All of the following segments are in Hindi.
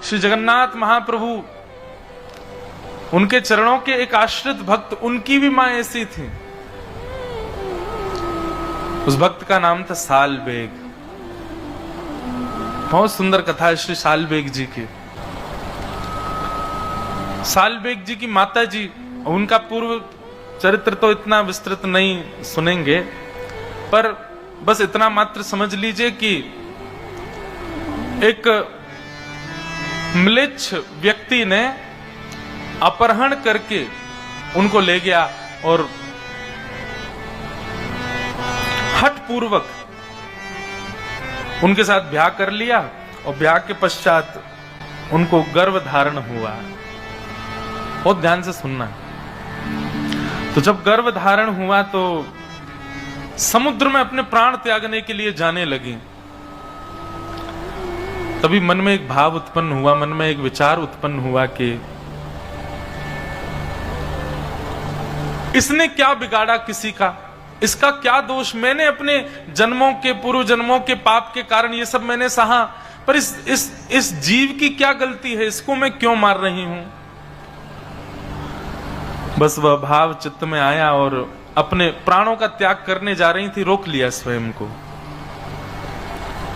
श्री जगन्नाथ महाप्रभु, उनके चरणों के एक आश्रित भक्त, उनकी भी मां ऐसी थी। उस भक्त का नाम था साल बेग। बहुत सुंदर कथा है श्री साल बेग जी की। साल बेग जी की माता जी, उनका पूर्व चरित्र तो इतना विस्तृत नहीं सुनेंगे, पर बस इतना मात्र समझ लीजिए कि एक म्लेच्छ व्यक्ति ने अपहरण करके उनको ले गया और हठपूर्वक उनके साथ ब्याह कर लिया, और ब्याह के पश्चात उनको गर्भ धारण हुआ। बहुत ध्यान से सुनना। तो जब गर्भ धारण हुआ तो समुद्र में अपने प्राण त्यागने के लिए जाने लगी। तभी मन में एक भाव उत्पन्न हुआ, मन में एक विचार उत्पन्न हुआ कि इसने क्या बिगाड़ा किसी का, इसका क्या दोष, मैंने अपने जन्मों के, पूर्व जन्मों के पाप के कारण ये सब मैंने सहा, पर इस जीव की क्या गलती है, इसको मैं क्यों मार रही हूं। बस वह भाव चित्त में आया और अपने प्राणों का त्याग करने जा रही थी, रोक लिया स्वयं को।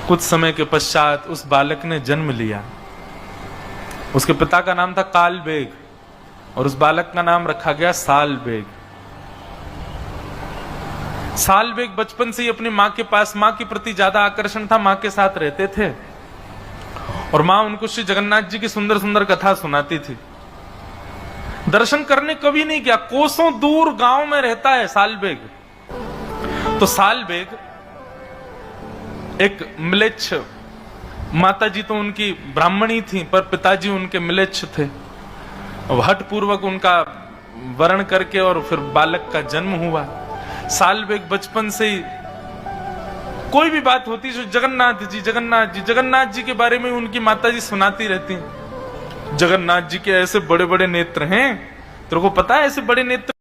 कुछ समय के पश्चात उस बालक ने जन्म लिया। उसके पिता का नाम था काल बेग और उस बालक का नाम रखा गया साल बेग। साल बेग बचपन से ही अपनी मां के पास, मां के प्रति ज्यादा आकर्षण था, मां के साथ रहते थे और मां उनको श्री जगन्नाथ जी की सुंदर सुंदर कथा सुनाती थी। दर्शन करने कभी नहीं गया, कोसों दूर गांव में रहता है साल बेग। तो साल बेग एक म्लेच्छ, माता जी तो उनकी ब्राह्मणी थी पर पिताजी उनके म्लेच्छ थे। हठपूर्वक उनका वर्ण करके और फिर बालक का जन्म हुआ। साल बेग बचपन से ही कोई भी बात होती जो जगन्नाथ जी जगन्नाथ जी जगन्नाथ जी के बारे में उनकी माता जी सुनाती रहती। जगन्नाथ जी के ऐसे बड़े बड़े नेत्र हैं, तेरे को पता है ऐसे बड़े नेत्र